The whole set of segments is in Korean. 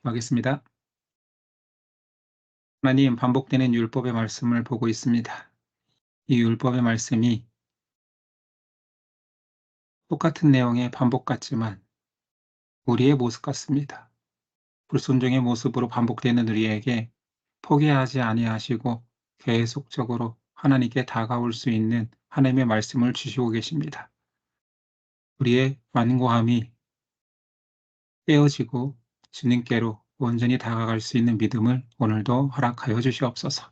기도하겠습니다. 하나님, 반복되는 율법의 말씀을 보고 있습니다. 이 율법의 말씀이 똑같은 내용의 반복 같지만 우리의 모습 같습니다. 불순종의 모습으로 반복되는 우리에게 포기하지 아니하시고 계속적으로 하나님께 다가올 수 있는 하나님의 말씀을 주시고 계십니다. 우리의 완고함이 깨어지고 주님께로 온전히 다가갈 수 있는 믿음을 오늘도 허락하여 주시옵소서.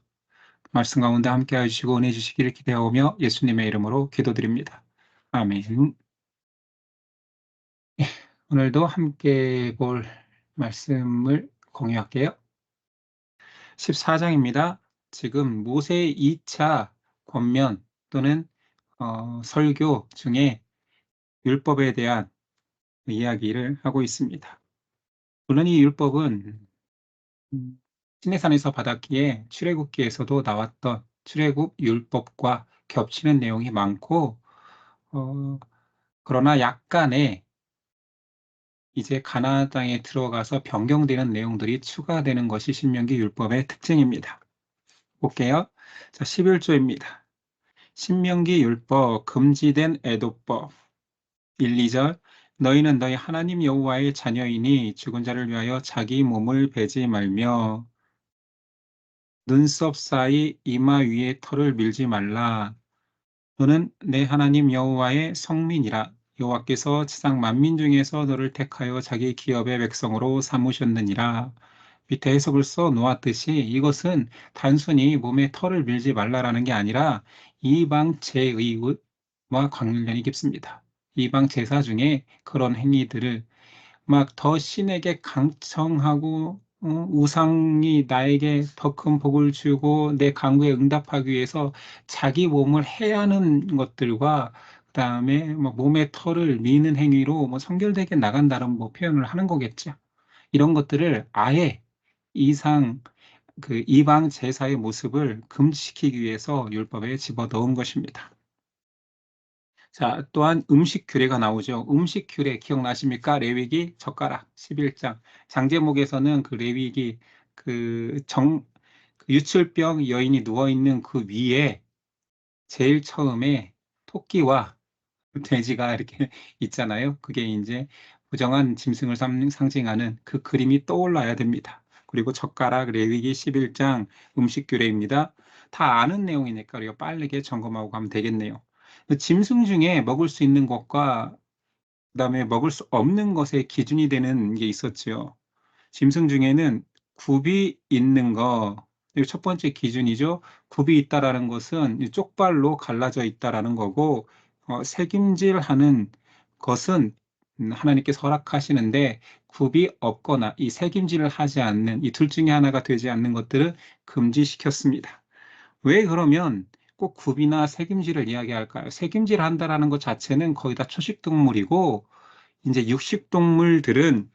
말씀 가운데 함께해 주시고 은혜 주시기를 기대하오며 예수님의 이름으로 기도드립니다. 아멘. 오늘도 함께 볼 말씀을 공유할게요. 14장입니다. 지금 모세의 2차 권면 또는 설교 중에 율법에 대한 이야기를 하고 있습니다. 물론 이 율법은 시내산에서 받았기에 출애굽기에서도 나왔던 출애굽 율법과 겹치는 내용이 많고 그러나 약간의 이제 가나안 땅에 들어가서 변경되는 내용들이 추가되는 것이 신명기 율법의 특징입니다. 볼게요. 자, 11조입니다. 신명기 율법 금지된 애도법 1, 2절 너희는 너희 하나님 여호와의 자녀이니 죽은 자를 위하여 자기 몸을 베지 말며 눈썹 사이 이마 위에 털을 밀지 말라. 너는 내 하나님 여호와의 성민이라. 여호와께서 지상 만민 중에서 너를 택하여 자기 기업의 백성으로 삼으셨느니라. 밑에 해석을 써 놓았듯이 이것은 단순히 몸에 털을 밀지 말라라는 게 아니라 이방 제의와 관련이 깊습니다. 이방 제사 중에 그런 행위들을 막 더 신에게 강청하고 우상이 나에게 더 큰 복을 주고 내 간구에 응답하기 위해서 자기 몸을 해하는 것들과 그다음에 뭐 몸의 털을 미는 행위로 뭐 성결되게 나간다는 뭐 표현을 하는 거겠죠. 이런 것들을 아예 이상 그 이방 제사의 모습을 금지시키기 위해서 율법에 집어넣은 것입니다. 자, 또한 음식 규례가 나오죠. 음식 규례 기억나십니까? 레위기 젓가락 11장. 장제목에서는 그 레위기 그 유출병 여인이 누워 있는 그 위에 제일 처음에 토끼와 돼지가 이렇게 있잖아요. 그게 이제 부정한 짐승을 상징하는 그 그림이 떠올라야 됩니다. 그리고 젓가락 레위기 11장 음식 규례입니다. 다 아는 내용이니까 우리가 빠르게 점검하고 가면 되겠네요. 짐승 중에 먹을 수 있는 것과 그다음에 먹을 수 없는 것의 기준이 되는 게 있었죠. 짐승 중에는 굽이 있는 거, 이거 첫 번째 기준이죠. 굽이 있다라는 것은 이 쪽발로 갈라져 있다라는 거고, 새김질하는 것은 하나님께서 허락하시는데 굽이 없거나 이 새김질을 하지 않는 이 둘 중에 하나가 되지 않는 것들을 금지시켰습니다. 왜 그러면 꼭 굽이나 새김질을 이야기할까요? 새김질 한다라는 것 자체는 거의 다 초식동물이고, 이제 육식동물들은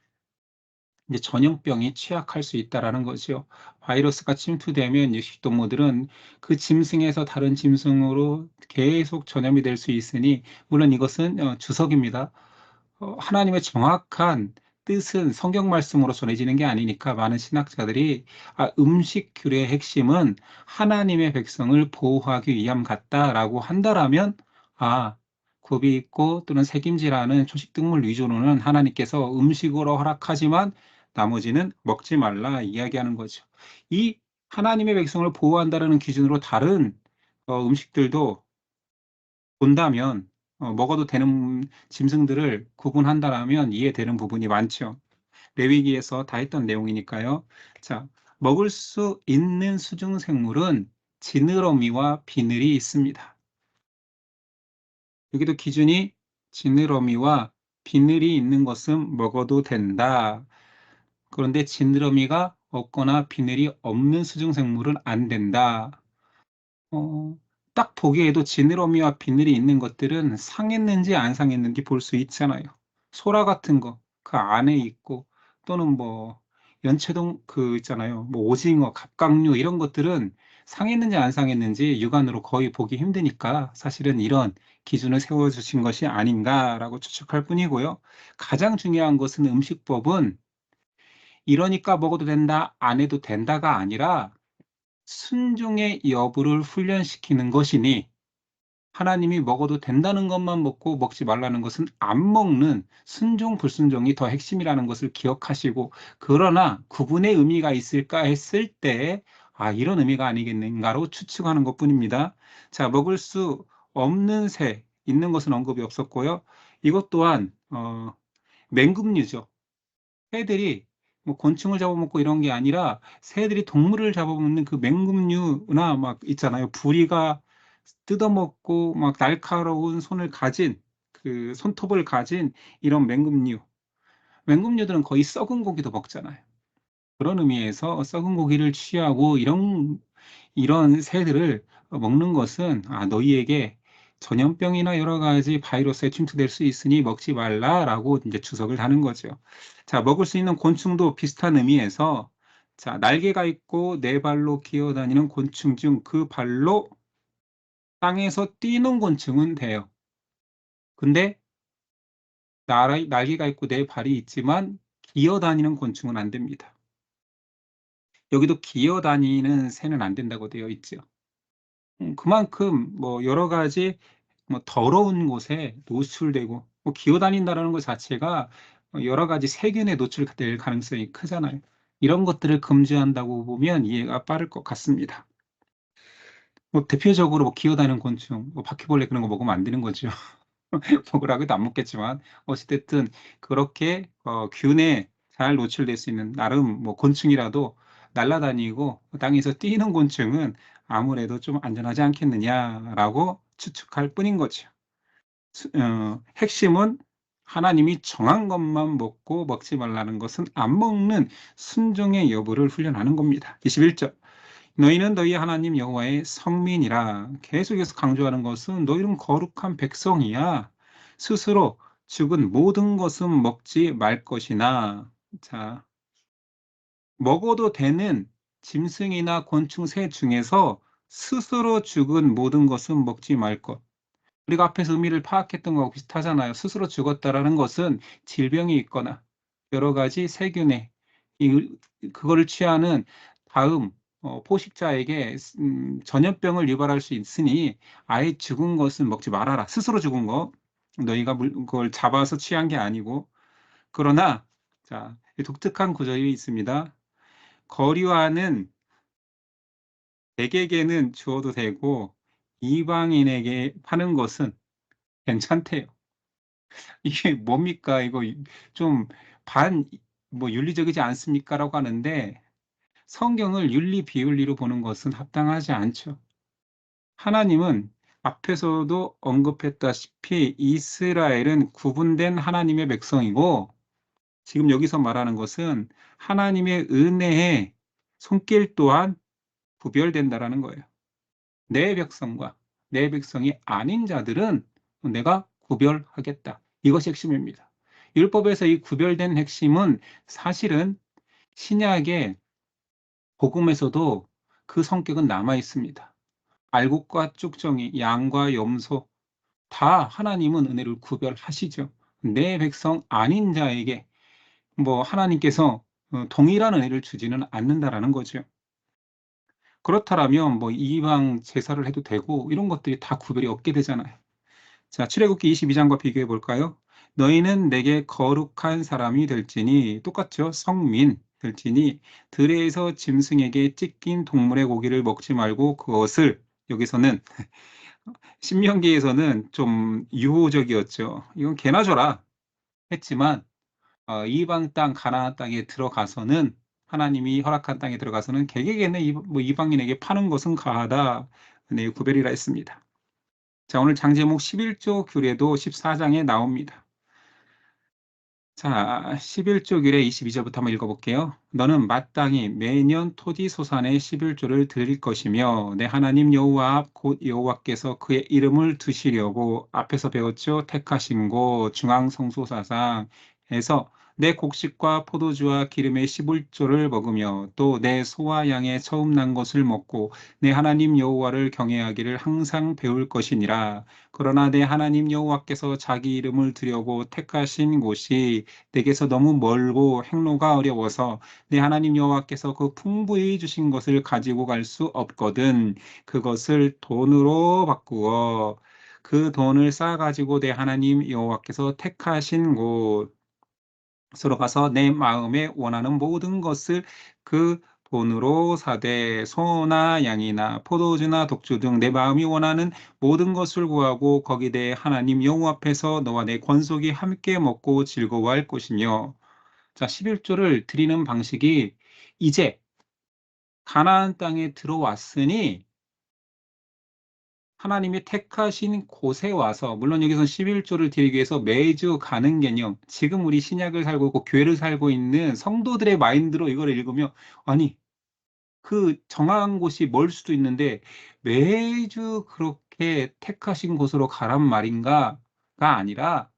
이제 전염병이 취약할 수 있다라는 거죠. 바이러스가 침투되면 육식동물들은 그 짐승에서 다른 짐승으로 계속 전염이 될 수 있으니, 물론 이것은 주석입니다. 하나님의 정확한 뜻은 성경 말씀으로 전해지는 게 아니니까 많은 신학자들이 음식 규례의 핵심은 하나님의 백성을 보호하기 위함 같다라고 한다라면 굽이 있고 또는 새김질하는 초식동물 위주로는 하나님께서 음식으로 허락하지만 나머지는 먹지 말라 이야기하는 거죠. 이 하나님의 백성을 보호한다는 기준으로 다른 음식들도 본다면 먹어도 되는 짐승들을 구분한다라면 이해되는 부분이 많죠. 레위기에서 다 했던 내용이니까요. 자, 먹을 수 있는 수중 생물은 지느러미와 비늘이 있습니다. 여기도 기준이 지느러미와 비늘이 있는 것은 먹어도 된다. 그런데 지느러미가 없거나 비늘이 없는 수중 생물은 안 된다. 어, 딱 보기에도 지느러미와 비늘이 있는 것들은 상했는지 안 상했는지 볼 수 있잖아요. 소라 같은 거, 그 안에 있고, 또는 뭐, 연체동 그 있잖아요. 뭐, 오징어, 갑각류 이런 것들은 상했는지 안 상했는지 육안으로 거의 보기 힘드니까 사실은 이런 기준을 세워주신 것이 아닌가라고 추측할 뿐이고요. 가장 중요한 것은 음식법은 이러니까 먹어도 된다, 안 해도 된다가 아니라 순종의 여부를 훈련시키는 것이니 하나님이 먹어도 된다는 것만 먹고 먹지 말라는 것은 안 먹는 순종, 불순종이 더 핵심이라는 것을 기억하시고 그러나 구분의 의미가 있을까 했을 때 이런 의미가 아니겠는가로 추측하는 것뿐입니다. 자, 먹을 수 없는 새, 있는 것은 언급이 없었고요. 이것 또한 맹금류죠. 새들이 뭐 곤충을 잡아먹고 이런 게 아니라 새들이 동물을 잡아먹는 그 맹금류나 막 있잖아요. 부리가 뜯어먹고 막 날카로운 손을 가진 그 손톱을 가진 이런 맹금류. 맹금류들은 거의 썩은 고기도 먹잖아요. 그런 의미에서 썩은 고기를 취하고 이런 새들을 먹는 것은 너희에게 전염병이나 여러 가지 바이러스에 침투될 수 있으니 먹지 말라라고 이제 주석을 다는 거죠. 자, 먹을 수 있는 곤충도 비슷한 의미에서 자, 날개가 있고 네 발로 기어다니는 곤충 중 그 발로 땅에서 뛰는 곤충은 돼요. 근데 날개가 있고 네 발이 있지만 기어다니는 곤충은 안 됩니다. 여기도 기어다니는 새는 안 된다고 되어 있죠. 그만큼 뭐 여러 가지 뭐 더러운 곳에 노출되고 뭐 기어다닌다라는 것 자체가 여러 가지 세균에 노출될 가능성이 크잖아요. 이런 것들을 금지한다고 보면 이해가 빠를 것 같습니다. 뭐 대표적으로 뭐 기어다니는 곤충, 뭐 바퀴벌레 그런 거 먹으면 안 되는 거죠. 먹으라고 해도 안 먹겠지만 어찌됐든 그렇게 균에 잘 노출될 수 있는 나름 뭐 곤충이라도 날아다니고 땅에서 뛰는 곤충은 아무래도 좀 안전하지 않겠느냐라고 추측할 뿐인 거죠. 핵심은 하나님이 정한 것만 먹고 먹지 말라는 것은 안 먹는 순종의 여부를 훈련하는 겁니다. 21절. 너희는 너희 하나님 여호와의 성민이라. 계속해서 강조하는 것은 너희는 거룩한 백성이야. 스스로 죽은 모든 것은 먹지 말 것이나. 자, 먹어도 되는 짐승이나 곤충 새 중에서 스스로 죽은 모든 것은 먹지 말 것. 우리가 앞에서 의미를 파악했던 거하고 비슷하잖아요. 스스로 죽었다라는 것은 질병이 있거나 여러 가지 세균에 그거를 취하는 다음 포식자에게 전염병을 유발할 수 있으니 아예 죽은 것은 먹지 말아라. 스스로 죽은 거 너희가 그걸 잡아서 취한 게 아니고 그러나 자, 독특한 구절이 있습니다. 거류하는 백에게는 주어도 되고 이방인에게 파는 것은 괜찮대요. 이게 뭡니까? 이거 좀 뭐 윤리적이지 않습니까? 라고 하는데 성경을 윤리 비윤리로 보는 것은 합당하지 않죠. 하나님은 앞에서도 언급했다시피 이스라엘은 구분된 하나님의 백성이고 지금 여기서 말하는 것은 하나님의 은혜의 손길 또한 구별된다라는 거예요. 내 백성과 내 백성이 아닌 자들은 내가 구별하겠다. 이것이 핵심입니다. 율법에서 이 구별된 핵심은 사실은 신약의 복음에서도 그 성격은 남아 있습니다. 알곡과 쭉정이, 양과 염소 다 하나님은 은혜를 구별하시죠. 내 백성 아닌 자에게 뭐 하나님께서 동일한 은혜를 주지는 않는다라는 거죠. 그렇다면 뭐 이방 제사를 해도 되고 이런 것들이 다 구별이 없게 되잖아요. 자, 출애굽기 22장과 비교해 볼까요? 너희는 내게 거룩한 사람이 될지니 똑같죠. 성민 될지니 들에서 짐승에게 찢긴 동물의 고기를 먹지 말고 그것을 여기서는 신명기에서는 좀 유호적이었죠. 이건 개나 줘라 했지만 이방 땅 가나안 땅에 들어가서는 하나님이 허락한 땅에 들어가서는 개개인의 뭐 이방인에게 파는 것은 가하다. 네, 구별이라 했습니다. 자, 오늘 장제목 11조 규례도 14장에 나옵니다. 자, 11조 규례 22절부터 한번 읽어볼게요. 너는 마땅히 매년 토지 소산의 11조를 드릴 것이며 내 하나님 여호와 앞 곧 여호와께서 그의 이름을 두시려고 앞에서 배웠죠. 택하신 곳 중앙성소사상에서 내 곡식과 포도주와 기름의 11조를 먹으며 또 내 소와 양의 처음 난 것을 먹고 내 하나님 여호와를 경외하기를 항상 배울 것이니라. 그러나 내 하나님 여호와께서 자기 이름을 두려고 택하신 곳이 내게서 너무 멀고 행로가 어려워서 내 하나님 여호와께서 그 풍부히 주신 것을 가지고 갈 수 없거든. 그것을 돈으로 바꾸어 그 돈을 쌓아가지고 내 하나님 여호와께서 택하신 곳으로 가서 내 마음에 원하는 모든 것을 그 돈으로 사되 소나 양이나 포도주나 독주 등 내 마음이 원하는 모든 것을 구하고 거기 내 하나님 여호와 앞에서 너와 내 권속이 함께 먹고 즐거워할 것이며. 자, 11조를 드리는 방식이 이제 가나안 땅에 들어왔으니 하나님이 택하신 곳에 와서, 물론 여기서 11조를 드리기 위해서 매주 가는 개념, 지금 우리 신약을 살고 있고 교회를 살고 있는 성도들의 마인드로 이걸 읽으면, 아니 그 정한 곳이 멀 수도 있는데 매주 그렇게 택하신 곳으로 가란 말인가가 아니라,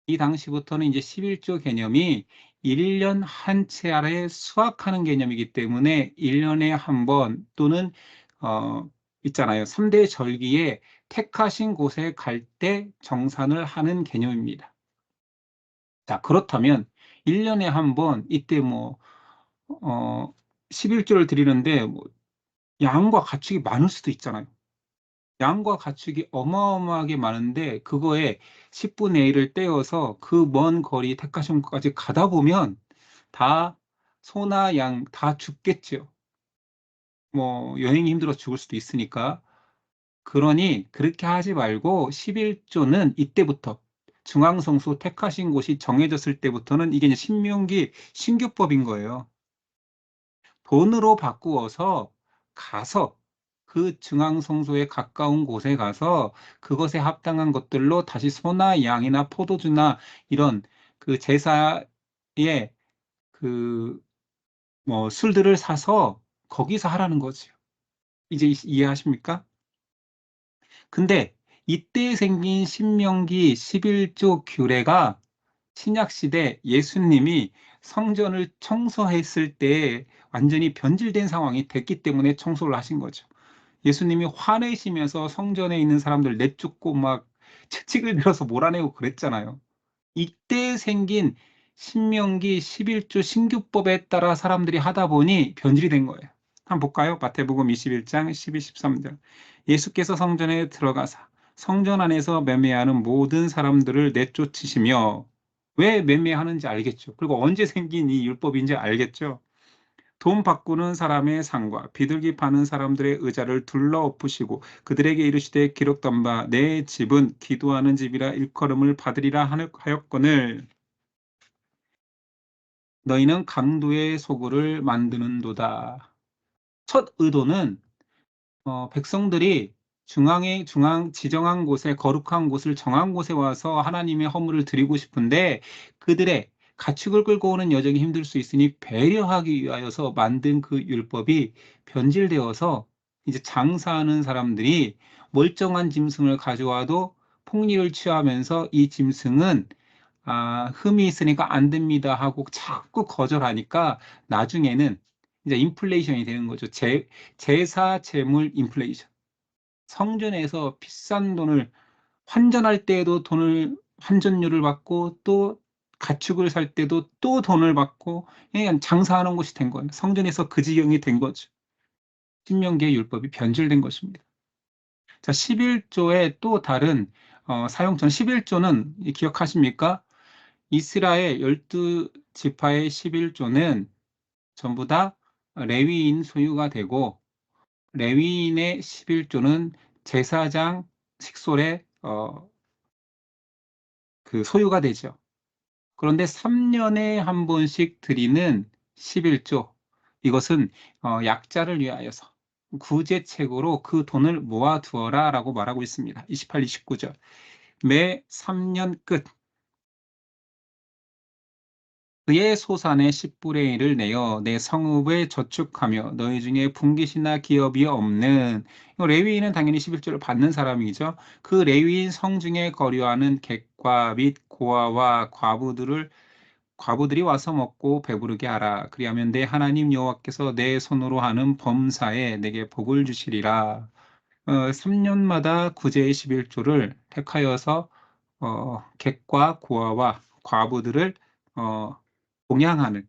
이 당시부터는 이제 11조 개념이 1년 한 차례 수확하는 개념이기 때문에 1년에 한 번 또는 어 있잖아요. 3대 절기에 택하신 곳에 갈 때 정산을 하는 개념입니다. 자, 그렇다면 1년에 한 번 이때 어 11조를 드리는데 양과 가축이 많을 수도 있잖아요. 양과 가축이 어마어마하게 많은데 그거에 10분의 1을 떼어서 그 먼 거리 택하신 곳까지 가다 보면 다 소나 양 다 죽겠죠. 여행이 힘들어 죽을 수도 있으니까. 그러니 그렇게 하지 말고 11조는 이때부터 중앙성소 택하신 곳이 정해졌을 때부터는 이게 이제 신명기 신규법인 거예요. 돈으로 바꾸어서 가서 그 중앙성소에 가까운 곳에 가서 그것에 합당한 것들로 다시 소나 양이나 포도주나 이런 그 제사의 그 술들을 사서 거기서 하라는 거죠. 이제 이해하십니까? 근데 이때 생긴 신명기 11조 규례가 신약 시대 예수님이 성전을 청소했을 때 완전히 변질된 상황이 됐기 때문에 청소를 하신 거죠. 예수님이 화내시면서 성전에 있는 사람들 내쫓고 막 채찍을 들어서 몰아내고 그랬잖아요. 이때 생긴 신명기 11조 신규법에 따라 사람들이 하다 보니 변질이 된 거예요. 한번 볼까요? 마태복음 21장 12, 13절. 예수께서 성전에 들어가사 성전 안에서 매매하는 모든 사람들을 내쫓으시며, 왜 매매하는지 알겠죠. 그리고 언제 생긴 이 율법인지 알겠죠. 돈 바꾸는 사람의 상과 비둘기 파는 사람들의 의자를 둘러 엎으시고 그들에게 이르시되 기록된 바 내 집은 기도하는 집이라 일컬음을 받으리라 하였거늘 너희는 강도의 소굴을 만드는도다. 첫 의도는 백성들이 중앙 지정한 곳에, 거룩한 곳을 정한 곳에 와서 하나님의 허물을 드리고 싶은데 그들의 가축을 끌고 오는 여정이 힘들 수 있으니 배려하기 위하여서 만든 그 율법이 변질되어서 이제 장사하는 사람들이 멀쩡한 짐승을 가져와도 폭리를 취하면서 이 짐승은 흠이 있으니까 안 됩니다 하고 자꾸 거절하니까 나중에는 이제 인플레이션이 되는 거죠. 제사 재물 인플레이션. 성전에서 비싼 돈을, 환전할 때에도 돈을, 환전료를 받고 또 가축을 살 때도 또 돈을 받고 그냥 장사하는 곳이 된 거예요. 성전에서 그 지경이 된 거죠. 신명기의 율법이 변질된 것입니다. 자, 11조의 또 다른 사용처, 11조는 기억하십니까? 이스라엘 12지파의 11조는 전부 다 레위인 소유가 되고, 레위인의 11조는 제사장 식솔의 그 소유가 되죠. 그런데 3년에 한 번씩 드리는 11조, 이것은 약자를 위하여서 구제책으로 그 돈을 모아두어라 라고 말하고 있습니다. 28, 29절. 매 3년 끝 그의 소산의 10분의 1을 내어 내 성읍에 저축하며 너희 중에 분깃이나 기업이 없는, 레위인은 당연히 11조를 받는 사람이죠. 그 레위인 성 중에 거류하는 객과 및 고아와 과부들을 과부들이 와서 먹고 배부르게 하라. 그리하면 내 하나님 여호와께서 내 손으로 하는 범사에 내게 복을 주시리라. 3년마다 구제의 11조를 택하여서 객과 고아와 과부들을 봉양하는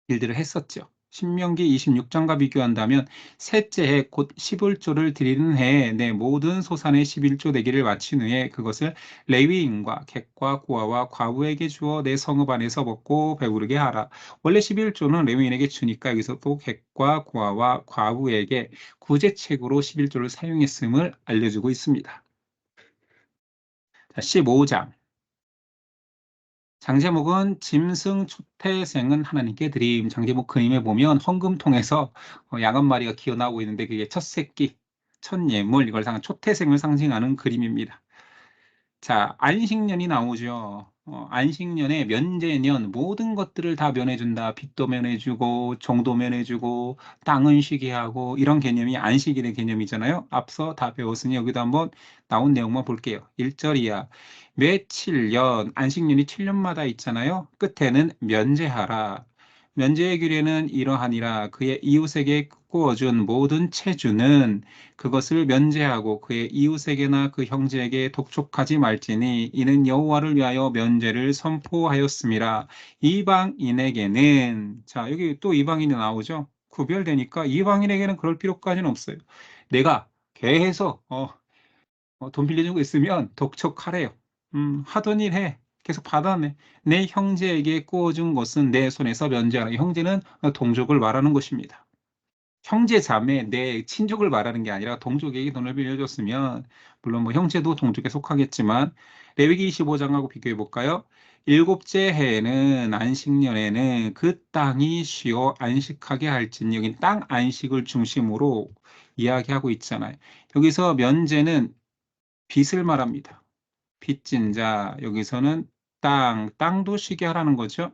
일들을 했었죠. 신명기 26장과 비교한다면 셋째 해 곧 11조를 드리는 해에 내 모든 소산의 11조 내기를 마친 후에 그것을 레위인과 객과 고아와 과부에게 주어 내 성읍 안에서 먹고 배부르게 하라. 원래 11조는 레위인에게 주니까 여기서 또 객과 고아와 과부에게 구제책으로 11조를 사용했음을 알려주고 있습니다. 자, 15장. 장제목은 짐승 초태생은 하나님께 드림. 장제목 그림에 보면 헌금통에서 양 한 마리가 기어 나오고 있는데 그게 첫 새끼, 첫 예물, 이걸 초태생을 상징하는 그림입니다. 자, 안식년이 나오죠. 안식년에 면제년, 모든 것들을 다 면해준다. 빚도 면해주고, 종도 면해주고, 땅은 쉬게 하고, 이런 개념이 안식일의 개념이잖아요. 앞서 다 배웠으니 여기도 한번 나온 내용만 볼게요. 1절 이하. 매 7년, 안식년이 7년마다 있잖아요. 끝에는 면제하라. 면제의 규례는 이러하니라. 그의 이웃에게 꾸어준 모든 체주는 그것을 면제하고 그의 이웃에게나 그 형제에게 독촉하지 말지니 이는 여호와를 위하여 면제를 선포하였음이라. 이방인에게는, 자, 여기 또 이방인이 나오죠. 구별되니까 이방인에게는 그럴 필요까지는 없어요. 내가 계속 돈 빌려주고 있으면 독촉하래요. 하던 일 해. 계속 받아내. 내 형제에게 꾸어준 것은 내 손에서 면제하라. 형제는 동족을 말하는 것입니다. 형제 자매 내 친족을 말하는 게 아니라 동족에게 돈을 빌려줬으면, 물론 뭐 형제도 동족에 속하겠지만, 레위기 25장하고 비교해 볼까요? 일곱째 해에는, 안식년에는 그 땅이 쉬어 안식하게 할지니, 여기 땅 안식을 중심으로 이야기하고 있잖아요. 여기서 면제는 빚을 말합니다. 빚진 자, 여기서는 땅도 쉬게 하라는 거죠.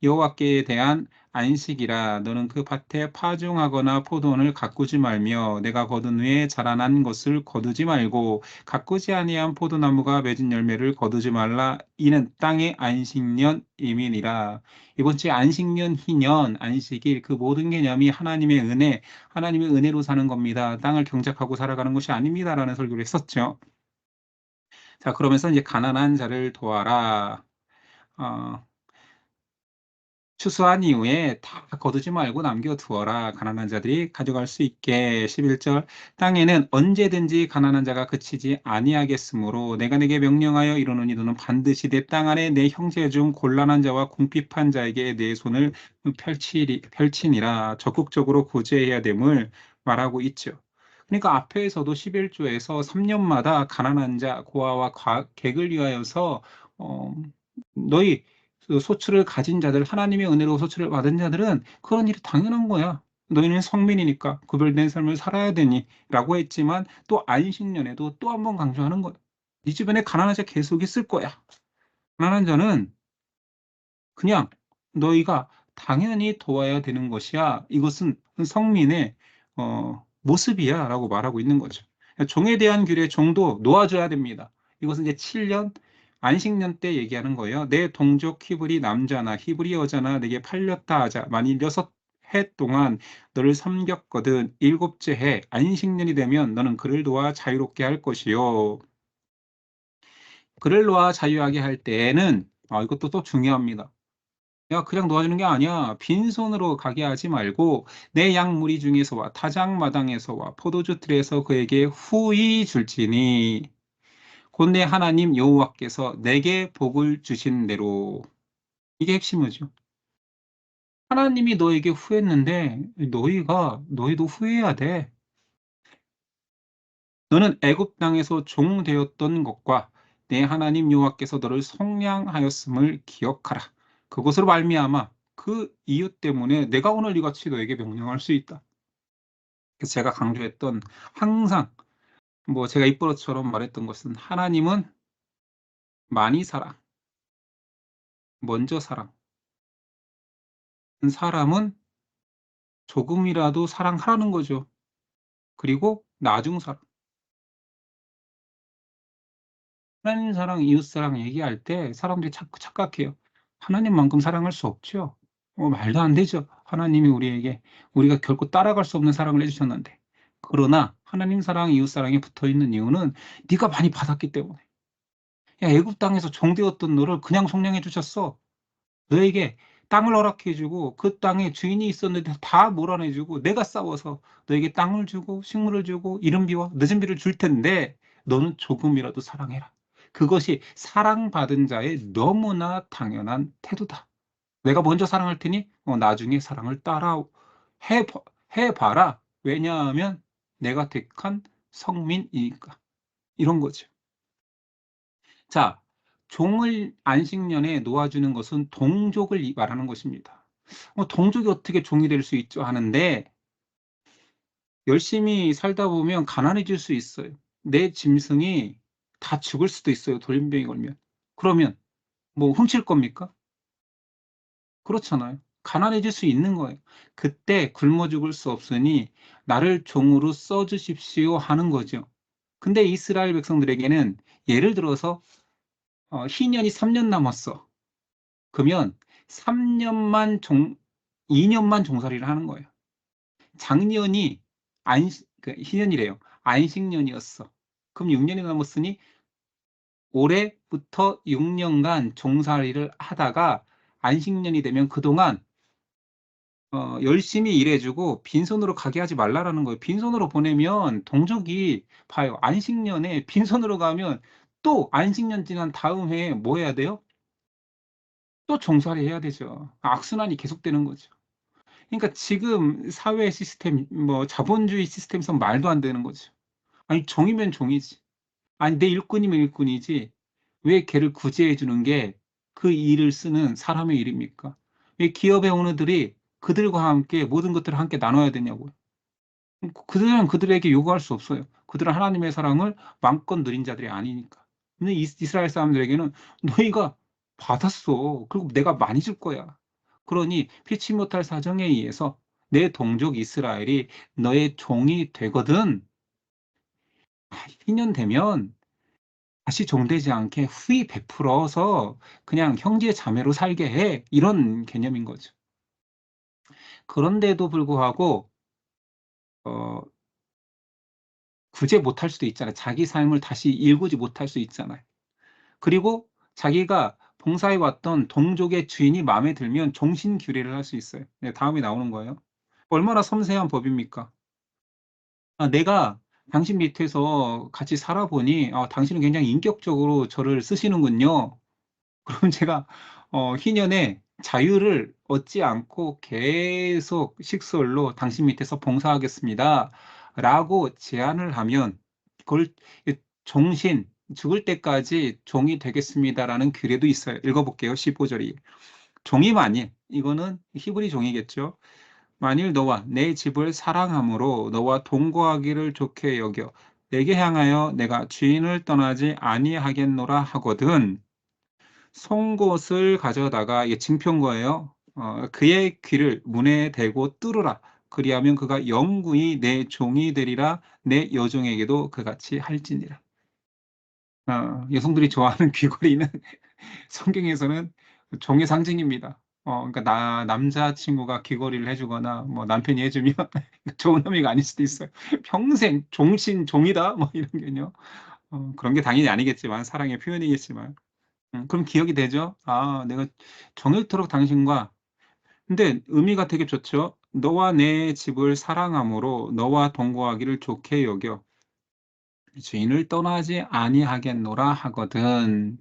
여호와께 대한 안식이라. 너는 그 밭에 파종하거나 포도원을 가꾸지 말며 내가 거둔 후에 자라난 것을 거두지 말고 가꾸지 아니한 포도나무가 맺은 열매를 거두지 말라. 이는 땅의 안식년 이민이라. 이번 주에 안식년, 희년, 안식일, 그 모든 개념이 하나님의 은혜, 하나님의 은혜로 사는 겁니다. 땅을 경작하고 살아가는 것이 아닙니다라는 설교를 했었죠. 자, 그러면서 이제 가난한 자를 도와라. 어, 추수한 이후에 다 거두지 말고 남겨두어라. 가난한 자들이 가져갈 수 있게. 11절. 땅에는 언제든지 가난한 자가 그치지 아니하겠으므로 내가 내게 명령하여 이르노니 너는 반드시 내 땅 안에 내 형제 중 곤란한 자와 궁핍한 자에게 내 손을 펼치니라. 적극적으로 구제해야 됨을 말하고 있죠. 그러니까 앞에서도 11조에서 3년마다 가난한 자, 고아와 객을 위하여서 어, 너희 그 소출을 가진 자들, 하나님의 은혜로 소출을 받은 자들은 그런 일이 당연한 거야. 너희는 성민이니까 구별된 삶을 살아야 되니 라고 했지만, 또 안식년에도 또 한 번 강조하는 거야. 네 주변에 가난한 자 계속 있을 거야. 가난한 자는 그냥 너희가 당연히 도와야 되는 것이야. 이것은 성민의 모습이야 라고 말하고 있는 거죠. 종에 대한 규례, 종도 놓아줘야 됩니다. 이것은 이제 7년 안식년 때 얘기하는 거예요. 내 동족 히브리 남자나 히브리 여자나 내게 팔렸다 하자. 만일 6해 동안 너를 섬겼거든. 7째 해 안식년이 되면 너는 그를 도와 자유롭게 할 것이요. 그를 놓아 자유하게 할 때에는, 이것도 또 중요합니다. 내가 그냥 놓아주는 게 아니야. 빈손으로 가게 하지 말고 내 양 무리 중에서와 타작마당에서와 포도주 틀에서 그에게 후히 줄지니 곧 내 하나님 여호와께서 내게 복을 주신 대로. 이게 핵심이죠. 하나님이 너에게 후했는데 너희도 후해야 돼. 너는 애굽 땅에서 종 되었던 것과 내 하나님 여호와께서 너를 속량하였음을 기억하라. 그것으로 말미암아 그 이유 때문에 내가 오늘 이같이 너에게 명령할 수 있다. 그래서 제가 강조했던, 항상 뭐 제가 입버릇처럼 말했던 것은, 하나님은 많이 사랑, 먼저 사랑, 사람은 조금이라도 사랑하라는 거죠. 그리고 나중 사랑. 하나님 사랑, 이웃 사랑 얘기할 때 사람들이 자꾸 착각해요. 하나님만큼 사랑할 수 없죠. 말도 안 되죠. 하나님이 우리에게 우리가 결코 따라갈 수 없는 사랑을 해주셨는데. 그러나 하나님 사랑, 이웃 사랑에 붙어 있는 이유는 네가 많이 받았기 때문에. 야, 애굽 땅에서 종되었던 너를 그냥 속량해 주셨어. 너에게 땅을 허락해 주고 그 땅에 주인이 있었는데 다 몰아내 주고 내가 싸워서 너에게 땅을 주고 식물을 주고 이른 비와 늦은 비를 줄 텐데 너는 조금이라도 사랑해라. 그것이 사랑받은 자의 너무나 당연한 태도다. 내가 먼저 사랑할 테니 나중에 사랑을 따라 해, 해봐라. 왜냐하면 내가 택한 성민이니까. 이런 거죠. 자, 종을 안식년에 놓아주는 것은 동족을 말하는 것입니다. 동족이 어떻게 종이 될 수 있죠? 하는데 열심히 살다 보면 가난해질 수 있어요. 내 짐승이 다 죽을 수도 있어요. 돌림병이 걸면. 그러면 뭐 훔칠 겁니까? 그렇잖아요. 가난해질 수 있는 거예요. 그때 굶어 죽을 수 없으니 나를 종으로 써주십시오 하는 거죠. 근데 이스라엘 백성들에게는 예를 들어서 희년이 3년 남았어. 그러면 3년만 2년만 종살이를 하는 거예요. 작년이 희년이래요. 안식년이었어. 그럼 6년이 남았으니 올해부터 6년간 종살이를 하다가 안식년이 되면 그동안 열심히 일해주고 빈손으로 가게 하지 말라라는 거예요. 빈손으로 보내면 동족이 봐요. 안식년에 빈손으로 가면 또 안식년 지난 다음 해에 뭐 해야 돼요? 또 종살이 해야 되죠. 악순환이 계속되는 거죠. 그러니까 지금 사회 시스템, 뭐 자본주의 시스템에서 말도 안 되는 거죠. 아니, 종이면 종이지. 아니, 내 일꾼이면 일꾼이지. 왜 걔를 구제해 주는 게 그 일을 쓰는 사람의 일입니까? 왜 기업의 오너들이 그들과 함께 모든 것들을 함께 나눠야 되냐고요. 그들은 그들에게 요구할 수 없어요. 그들은 하나님의 사랑을 마음껏 누린 자들이 아니니까. 근데 이스라엘 사람들에게는 너희가 받았어. 그리고 내가 많이 줄 거야. 그러니 피치 못할 사정에 의해서 내 동족 이스라엘이 너의 종이 되거든. 희년 되면 다시 종되지 않게 후히 베풀어서 그냥 형제 자매로 살게 해. 이런 개념인 거죠. 그런데도 불구하고 어, 구제 못할 수도 있잖아요. 자기 삶을 다시 일구지 못할 수 있잖아요. 그리고 자기가 봉사해 왔던 동족의 주인이 마음에 들면 종신규례를 할 수 있어요. 네, 다음에 나오는 거예요. 얼마나 섬세한 법입니까? 내가 당신 밑에서 같이 살아보니 당신은 굉장히 인격적으로 저를 쓰시는군요. 그럼 제가 희년에 자유를 얻지 않고 계속 식솔로 당신 밑에서 봉사하겠습니다. 라고 제안을 하면 그걸 종신, 죽을 때까지 종이 되겠습니다라는 규례도 있어요. 읽어볼게요. 15절이. 종이 만일, 이거는 히브리 종이겠죠. 만일 너와 내 집을 사랑함으로 너와 동거하기를 좋게 여겨 내게 향하여 내가 주인을 떠나지 아니하겠노라 하거든. 송곳을 가져다가 이게 징표인 거예요. 그의 귀를 문에 대고 뚫으라. 그리하면 그가 영구히 내 종이 되리라. 내 여종에게도 그같이 할지니라. 여성들이 좋아하는 귀걸이는 성경에서는 종의 상징입니다. 그러니까 남자친구가 귀걸이를 해주거나 뭐 남편이 해주면 좋은 의미가 아닐 수도 있어요. 평생 종신 종이다 뭐 이런 게요. 그런 게 당연히 아니겠지만 사랑의 표현이겠지만. 그럼 기억이 되죠? 내가 정일토록 당신과, 근데 의미가 되게 좋죠? 너와 내 집을 사랑함으로 너와 동거하기를 좋게 여겨 주인을 떠나지 아니하겠노라 하거든.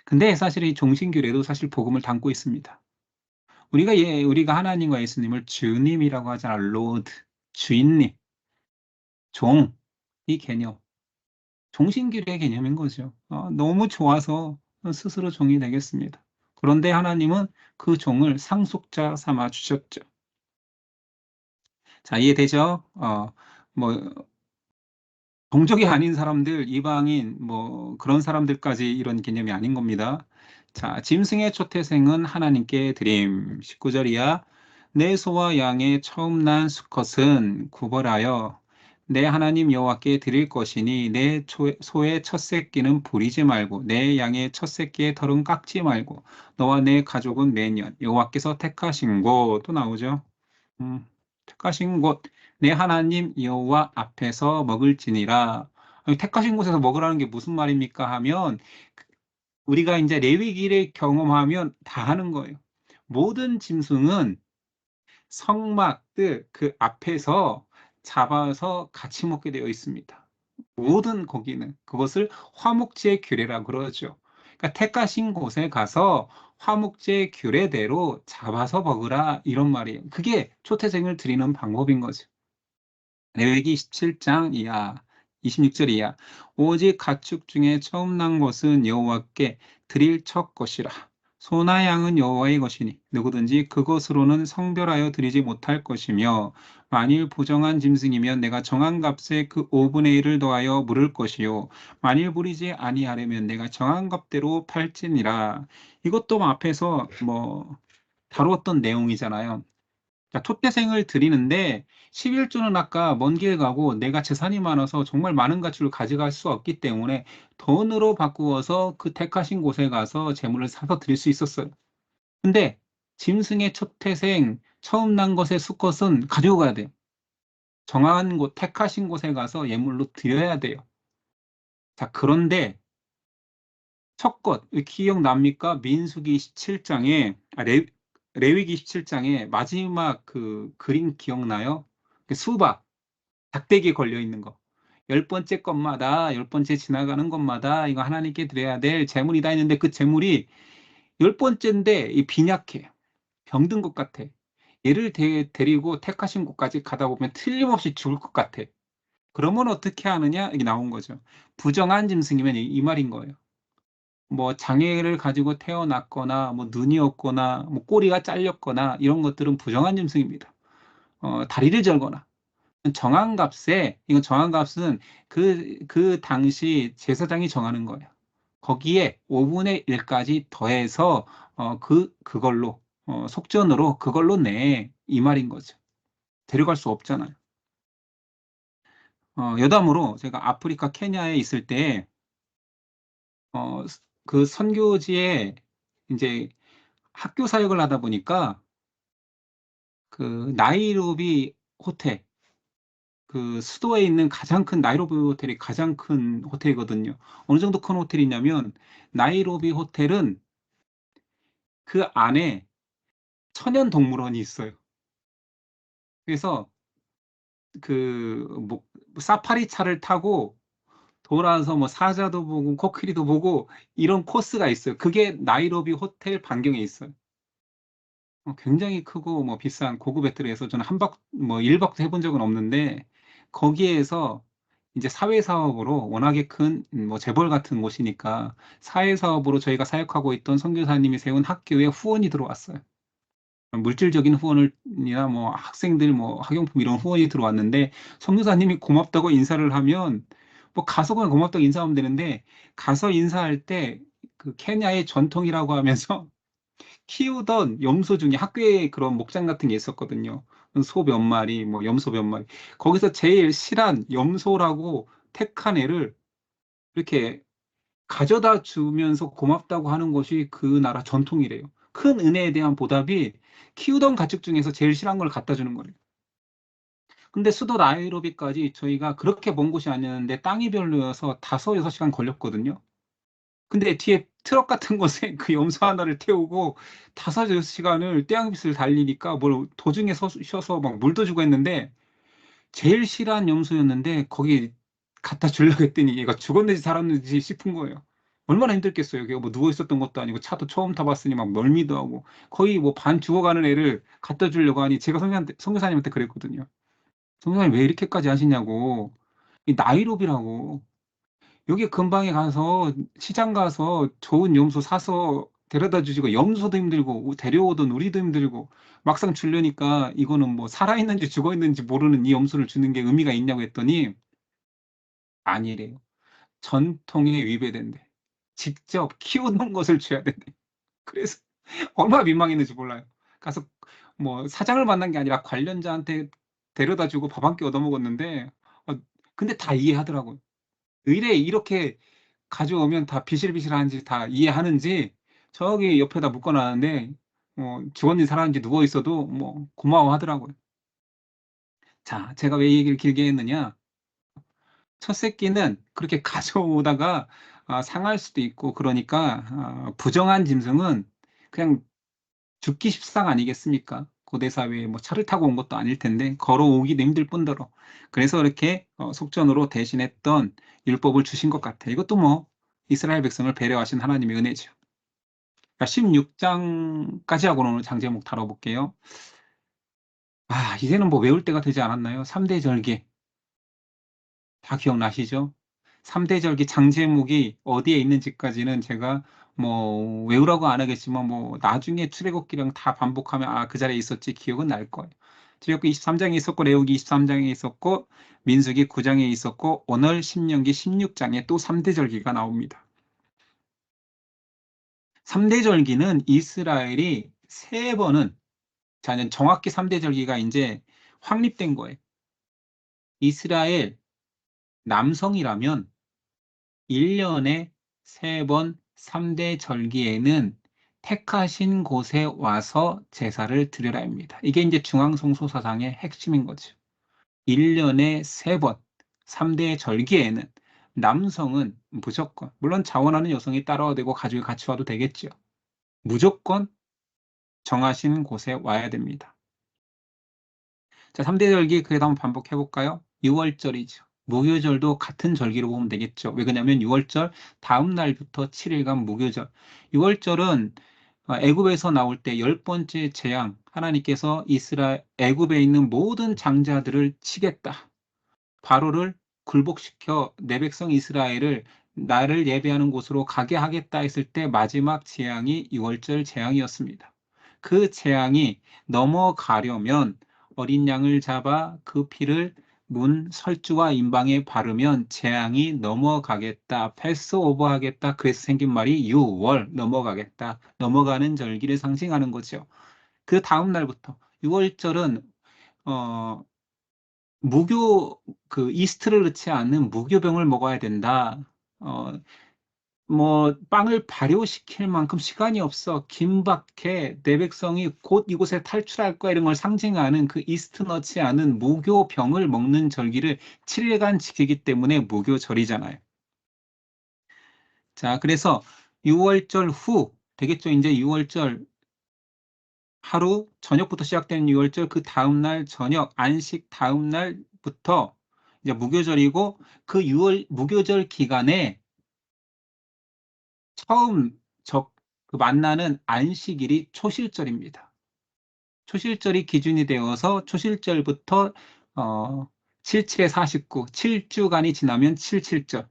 근데 사실 이 종신규례도 사실 복음을 담고 있습니다. 우리가 하나님과 예수님을 주님이라고 하잖아. 로드, 주인님, 종, 이 개념. 종신규례 개념인 거죠. 너무 좋아서 스스로 종이 되겠습니다. 그런데 하나님은 그 종을 상속자 삼아 주셨죠. 자, 이해되죠? 뭐, 동족이 아닌 사람들, 이방인, 뭐, 그런 사람들까지 이런 개념이 아닌 겁니다. 자, 짐승의 초태생은 하나님께 드림. 19절이야. 내 소와 양의 처음 난 수컷은 구벌하여 내 하나님 여호와께 드릴 것이니 내 소의 첫 새끼는 부리지 말고 내 양의 첫 새끼의 털은 깎지 말고 너와 내 가족은 매년 여호와께서 택하신 곳 또 나오죠. 택하신 곳 내 하나님 여호와 앞에서 먹을지니라. 아니, 택하신 곳에서 먹으라는 게 무슨 말입니까 하면 우리가 이제 레위기를 경험하면 다 하는 거예요. 모든 짐승은 성막들 그 앞에서 잡아서 같이 먹게 되어 있습니다. 모든 고기는 그것을 화목제 규례라 그러죠. 그러니까 택하신 곳에 가서 화목제 규례대로 잡아서 먹으라 이런 말이에요. 그게 초태생을 드리는 방법인 거죠. 레위기 17장 이하 26절 이하 오직 가축 중에 처음 난 것은 여호와께 드릴 첫 것이라. 소나 양은 여호와의 것이니 누구든지 그것으로는 성별하여 드리지 못할 것이며 만일 부정한 짐승이면 내가 정한 값에 그 5분의 1을 더하여 물을 것이요 만일 부리지 아니하려면 내가 정한 값대로 팔지니라. 이것도 앞에서 다루었던 내용이잖아요. 자, 촛대생을 드리는데 11조는 아까 먼 길 가고 내가 재산이 많아서 정말 많은 가치를 가져갈 수 없기 때문에 돈으로 바꾸어서 그 택하신 곳에 가서 재물을 사서 드릴 수 있었어요. 근데 짐승의 촛태생 처음 난 것의 수컷은 가지고 가야 돼요. 정한 곳, 택하신 곳에 가서 예물로 드려야 돼요. 자, 그런데 첫 것, 기억납니까? 민수기 17장에, 레위기 17장에 마지막 그 그림 기억나요? 그 수박, 닭대기에 걸려 있는 거. 열 번째 것마다, 열 번째 지나가는 것마다 이거 하나님께 드려야 될 재물이다 했는데 그 재물이 열 번째인데 이 빈약해. 병든 것 같아. 얘를 데리고 택하신 곳까지 가다 보면 틀림없이 죽을 것 같아. 그러면 어떻게 하느냐? 이게 나온 거죠. 부정한 짐승이면 이 말인 거예요. 장애를 가지고 태어났거나, 눈이 없거나, 꼬리가 잘렸거나, 이런 것들은 부정한 짐승입니다. 다리를 절거나. 이건 정한값은 그 당시 제사장이 정하는 거예요. 거기에 5분의 1까지 더해서, 그걸로, 속전으로 그걸로 내. 이 말인 거죠. 데려갈 수 없잖아요. 여담으로 제가 아프리카 케냐에 있을 때, 어, 그 선교지에 이제 학교 사역을 하다 보니까 그 나이로비 호텔, 그 수도에 있는 가장 큰 나이로비 호텔이 가장 큰 호텔이거든요. 어느 정도 큰 호텔이냐면 나이로비 호텔은 그 안에 천연 동물원이 있어요. 그래서 사파리 차를 타고 돌아서 사자도 보고 코끼리도 보고 이런 코스가 있어요. 그게 나이로비 호텔 반경에 있어요. 굉장히 크고 비싼 고급 배틀에서 저는 1박도 해본 적은 없는데 거기에서 이제 사회사업으로 워낙에 큰 재벌 같은 곳이니까 사회사업으로 저희가 사역하고 있던 선교사님이 세운 학교에 후원이 들어왔어요. 물질적인 후원이나 학생들 학용품 이런 후원이 들어왔는데 선교사님이 고맙다고 인사를 하면 가서 그냥 고맙다고 인사하면 되는데 가서 인사할 때 그 케냐의 전통이라고 하면서 키우던 염소 중에 학교에 그런 목장 같은 게 있었거든요. 소 몇 마리, 염소 몇 마리. 거기서 제일 실한 염소라고 택한 애를 이렇게 가져다 주면서 고맙다고 하는 것이 그 나라 전통이래요. 큰 은혜에 대한 보답이 키우던 가축 중에서 제일 실한 걸 갖다 주는 거래요. 근데 수도 나이로비까지 저희가 그렇게 먼 곳이 아니었는데 땅이 별로여서 5-6시간 걸렸거든요. 근데 뒤에 트럭 같은 곳에 그 염소 하나를 태우고 5-6시간을 떼양빛을 달리니까 도중에 쉬어서 물도 주고 했는데 제일 실한 염소였는데 거기 갖다 주려고 했더니 얘가 죽었는지 살았는지 싶은 거예요. 얼마나 힘들겠어요. 걔가 누워 있었던 것도 아니고 차도 처음 타봤으니 멀미도 하고 거의 반 죽어가는 애를 갖다 주려고 하니 제가 선교사님한테 그랬거든요. 선교사님 왜 이렇게까지 하시냐고. 이 나이로비라고. 여기 근방에 가서 시장 가서 좋은 염소 사서 데려다 주시고 염소도 힘들고 데려오던 우리도 힘들고 막상 주려니까 이거는 살아있는지 죽어있는지 모르는 이 염소를 주는 게 의미가 있냐고 했더니 아니래요. 전통에 위배된대. 직접 키우는 것을 줘야 된대. 그래서 얼마나 민망했는지 몰라요. 가서 사장을 만난 게 아니라 관련자한테 데려다 주고 밥 한 끼 얻어먹었는데 근데 다 이해하더라고요. 의뢰 이렇게 가져오면 다 비실비실한지 다 이해하는지 저기 옆에다 묶어놨는데 죽었는지 살았는지 누워있어도 뭐 고마워하더라고요. 자, 제가 왜 이 얘기를 길게 했느냐? 첫 새끼는 그렇게 가져오다가 상할 수도 있고 그러니까 부정한 짐승은 그냥 죽기 십상 아니겠습니까? 고대 사회에 뭐 차를 타고 온 것도 아닐 텐데 걸어오기도 힘들 뿐더러 그래서 이렇게 속전으로 대신했던 율법을 주신 것 같아요. 이것도 뭐 이스라엘 백성을 배려하신 하나님의 은혜죠. 16장까지 하고 오늘 장제목 다뤄볼게요. 이제는 뭐 외울 때가 되지 않았나요? 3대 절기 다 기억나시죠? 3대 절기 장제목이 어디에 있는지까지는 제가 뭐 외우라고 안 하겠지만 뭐 나중에 출애굽기랑 다 반복하면 그 자리에 있었지 기억은 날 거예요. 출애굽기 23장에 있었고 레위기 23장에 있었고 민수기 9장에 있었고 오늘 신명기 16장에 또 3대 절기가 나옵니다. 3대 절기는 이스라엘이 세 번은 정확히 3대 절기가 이제 확립된 거예요. 이스라엘 남성이라면 1년에 세 번 3대 절기에는 택하신 곳에 와서 제사를 드려라 합니다. 이게 이제 중앙성소사상의 핵심인 거죠. 1년에 세 번 3대 절기에는 남성은 무조건, 물론 자원하는 여성이 따라와도 되고 가족이 같이 와도 되겠죠. 무조건 정하신 곳에 와야 됩니다. 자, 3대 절기 그래도 한번 반복해 볼까요? 6월절이죠. 무교절도 같은 절기로 보면 되겠죠. 왜 그러냐면 6월절 다음 날부터 7일간 무교절. 6월절은 애굽에서 나올 때 10번째 재앙, 하나님께서 애굽에 있는 모든 장자들을 치겠다. 바로를 굴복시켜 내 백성 이스라엘을 나를 예배하는 곳으로 가게 하겠다 했을 때 마지막 재앙이 6월절 재앙이었습니다. 그 재앙이 넘어가려면 어린 양을 잡아 그 피를 문 설주와 임방에 바르면 재앙이 넘어가겠다. 패스오버 하겠다. 그래서 생긴 말이 6월 넘어가겠다. 넘어가는 절기를 상징하는 거죠. 그 다음 날부터 6월절은 무교 이스트를 넣지 않는 무교병을 먹어야 된다. 어, 뭐 빵을 발효시킬 만큼 시간이 없어. 긴박해. 내 백성이 곧 이곳에 탈출할 거야. 이런 걸 상징하는 그 이스트 넣지 않은 무교병을 먹는 절기를 7일간 지키기 때문에 무교절이잖아요. 자, 그래서 6월절 후 되겠죠. 이제 6월절 하루 저녁부터 시작되는 6월절 그 다음 날 저녁 안식 다음 날부터 이제 무교절이고 그 6월 무교절 기간에 처음 그 만나는 안식일이 초실절입니다. 초실절이 기준이 되어서 초실절부터 77에 49, 7주간이 지나면 77절.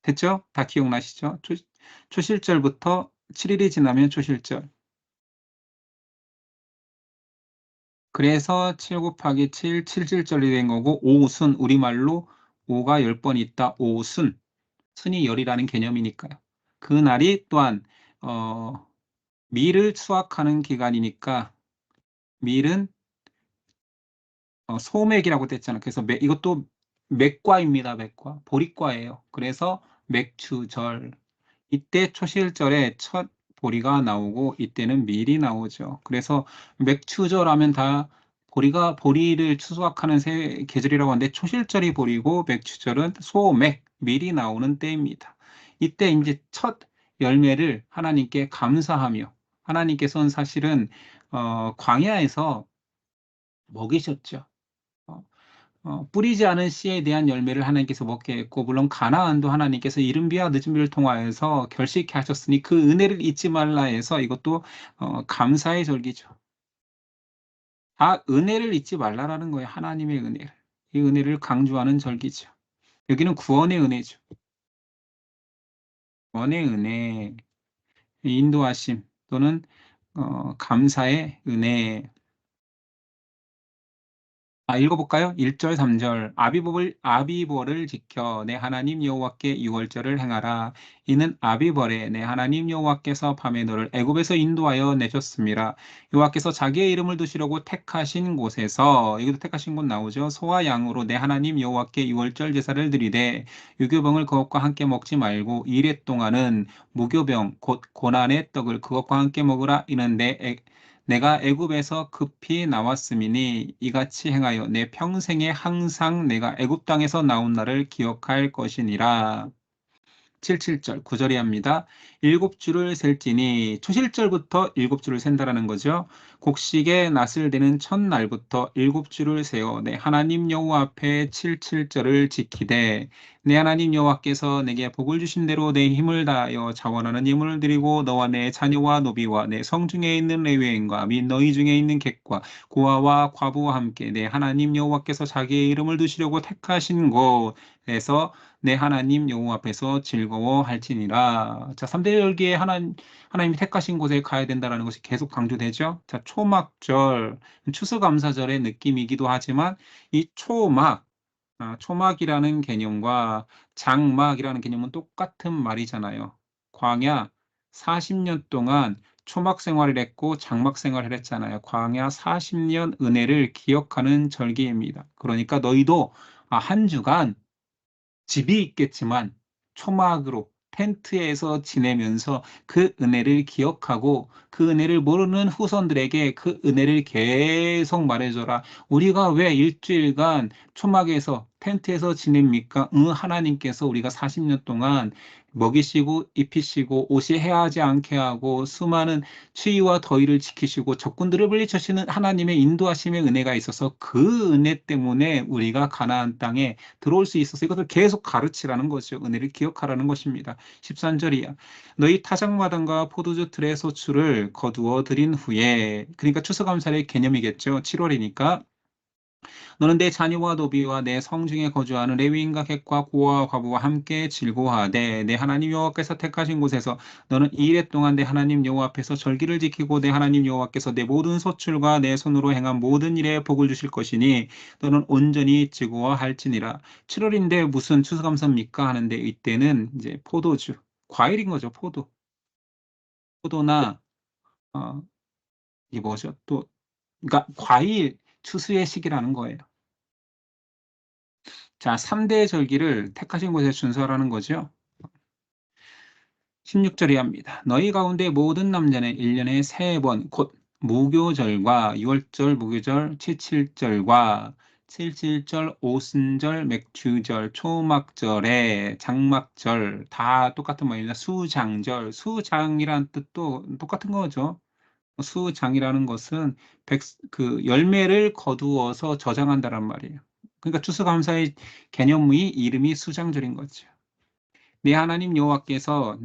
됐죠? 다 기억나시죠? 초실절부터 7일이 지나면 초실절. 그래서 7 곱하기 7, 77절이 된 거고 오순, 우리말로 5가 10번 있다. 오순, 순이 열이라는 개념이니까요. 그 날이 또한 밀을 수확하는 기간이니까 밀은 소맥이라고 됐잖아요. 그래서 이것도 맥과입니다. 맥과. 보리과예요. 그래서 맥주절. 이때 초실절에 첫 보리가 나오고 이때는 밀이 나오죠. 그래서 맥추절 하면 다 보리를 추수확하는 계절이라고 하는데 초실절이 보리고 맥추절은 소맥, 밀이 나오는 때입니다. 이때 이제 첫 열매를 하나님께 감사하며 하나님께서는 사실은 광야에서 먹이셨죠. 어, 뿌리지 않은 씨에 대한 열매를 하나님께서 먹게 했고, 물론 가나안도 하나님께서 이른 비와 늦은 비를 통하여서 결실케 하셨으니 그 은혜를 잊지 말라 해서 이것도 감사의 절기죠. 은혜를 잊지 말라라는 거예요. 하나님의 은혜를. 이 은혜를 강조하는 절기죠. 여기는 구원의 은혜죠. 구원의 은혜, 인도하심 또는 감사의 은혜. 읽어볼까요? 1절, 3절. 아비벌을 지켜 내 하나님 여호와께 유월절을 행하라. 이는 아비벌에 내 하나님 여호와께서 밤에 너를 애굽에서 인도하여 내셨습니다. 여호와께서 자기의 이름을 두시려고 택하신 곳에서, 여기도 택하신 곳 나오죠. 소와 양으로 내 하나님 여호와께 유월절 제사를 드리되 유교병을 그것과 함께 먹지 말고 이레 동안은 무교병 곧 고난의 떡을 그것과 함께 먹으라. 이는 내가 애굽에서 급히 나왔음이니 이같이 행하여 내 평생에 항상 내가 애굽 땅에서 나온 날을 기억할 것이니라. 77절, 9절이 합니다. 일곱 줄을 셀지니 초실절부터 일곱 줄을 센다라는 거죠. 곡식의 낫을 되는 첫날부터 일곱 줄을 세어 내 하나님 여호와 앞에 77절을 지키되 내 하나님 여호와께서 내게 복을 주신 대로 내 힘을 다하여 자원하는 예물을 드리고 너와 내 자녀와 노비와 내 성중에 있는 레위인과 및 너희 중에 있는 객과 고아와 과부와 함께 내 하나님 여호와께서 자기의 이름을 두시려고 택하신 곳에서 내 하나님 여호와 앞에서 즐거워할지니라. 자, 3대 절기에 하나님이 택하신 곳에 가야 된다는 것이 계속 강조되죠. 자, 초막절, 추수감사절의 느낌이기도 하지만 이 초막이라는 개념과 장막이라는 개념은 똑같은 말이잖아요. 광야 40년 동안 초막 생활을 했고 장막 생활을 했잖아요. 광야 40년 은혜를 기억하는 절기입니다. 그러니까 너희도 한 주간 집이 있겠지만 초막으로 텐트에서 지내면서 그 은혜를 기억하고 그 은혜를 모르는 후손들에게 그 은혜를 계속 말해줘라. 우리가 왜 일주일간 초막에서 텐트에서 지냅니까? 하나님께서 우리가 40년 동안 먹이시고 입히시고 옷이 해하지 않게 하고 수많은 추위와 더위를 지키시고 적군들을 물리치시는 하나님의 인도하심의 은혜가 있어서 그 은혜 때문에 우리가 가나안 땅에 들어올 수 있어서 이것을 계속 가르치라는 거죠. 은혜를 기억하라는 것입니다. 13절이야. 너희 타작마당과 포도주 틀의 소출을 거두어 드린 후에, 그러니까 추수감사의 개념이겠죠. 7월이니까 너는 내 자녀와 노비와 내 성중에 거주하는 레위인과 객과 고아와 과부와 함께 즐거워하되 내 하나님 여호와께서 택하신 곳에서 너는 이 일 동안 내 하나님 여호와 앞에서 절기를 지키고 내 하나님 여호와께서 내 모든 소출과 내 손으로 행한 모든 일에 복을 주실 것이니 너는 온전히 즐거워할지니라. 7월인데 무슨 추수감사입니까? 하는데 이때는 이제 포도주, 과일인 거죠. 포도나 어, 이게 뭐죠? 또 그러니까 과일 추수의 시기라는 거예요. 자, 3대 절기를 택하신 곳에 준수하라는 거죠. 16절이 합니다. 너희 가운데 모든 남자는 1년에 3번, 곧 무교절과 6월절, 무교절, 칠칠절과 칠칠절, 오순절, 맥주절, 초막절에 장막절 다 똑같은 말입니다. 수장절, 수장이란 뜻도 똑같은 거죠. 수장이라는 것은 그 열매를 거두어서 저장한다란 말이에요. 그러니까 추수감사의 개념의 이름이 수장절인 거죠. 네 하나님 여호와께서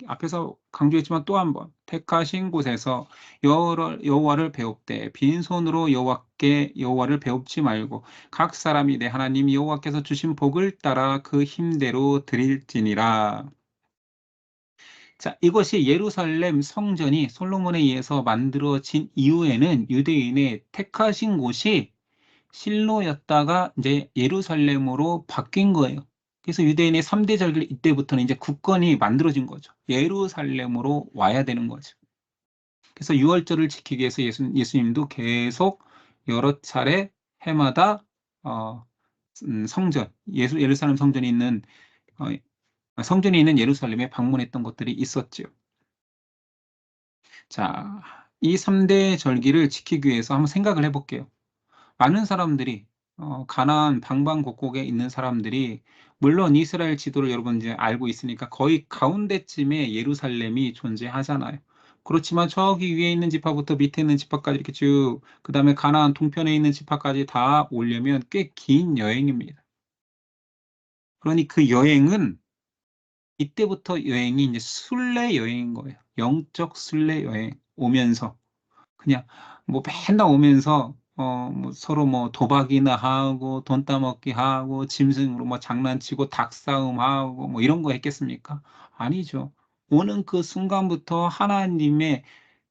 앞에서 강조했지만 또 한 번 택하신 곳에서 여호와를 배웁되 빈손으로 여호와를 배웁지 말고 각 사람이 내 하나님 여호와께서 주신 복을 따라 그 힘대로 드릴지니라. 자, 이것이 예루살렘 성전이 솔로몬에 의해서 만들어진 이후에는 유대인의 택하신 곳이 실로였다가 이제 예루살렘으로 바뀐 거예요. 그래서 유대인의 3대 절기 이때부터는 이제 국권이 만들어진 거죠. 예루살렘으로 와야 되는 거죠. 그래서 유월절을 지키기 위해서 예수님도 계속 여러 차례 해마다 어, 예루살렘 성전이 있는 예루살렘에 방문했던 것들이 있었죠. 자, 이 3대 절기를 지키기 위해서 한번 생각을 해볼게요. 많은 사람들이 가나안 방방곡곡에 있는 사람들이 물론 이스라엘 지도를 여러분 이제 알고 있으니까 거의 가운데쯤에 예루살렘이 존재하잖아요. 그렇지만 저기 위에 있는 지파부터 밑에 있는 지파까지 이렇게 쭉 그다음에 가나안 동편에 있는 지파까지 다 오려면 꽤 긴 여행입니다. 그러니 그 여행은 이때부터 여행이 이제 순례 여행인 거예요. 영적 순례 여행 오면서 그냥 뭐 맨날 오면서 뭐 서로 뭐 도박이나 하고 돈 따먹기 하고 짐승으로 뭐 장난치고 닭싸움 하고 뭐 이런 거 했겠습니까? 아니죠. 오는 그 순간부터 하나님의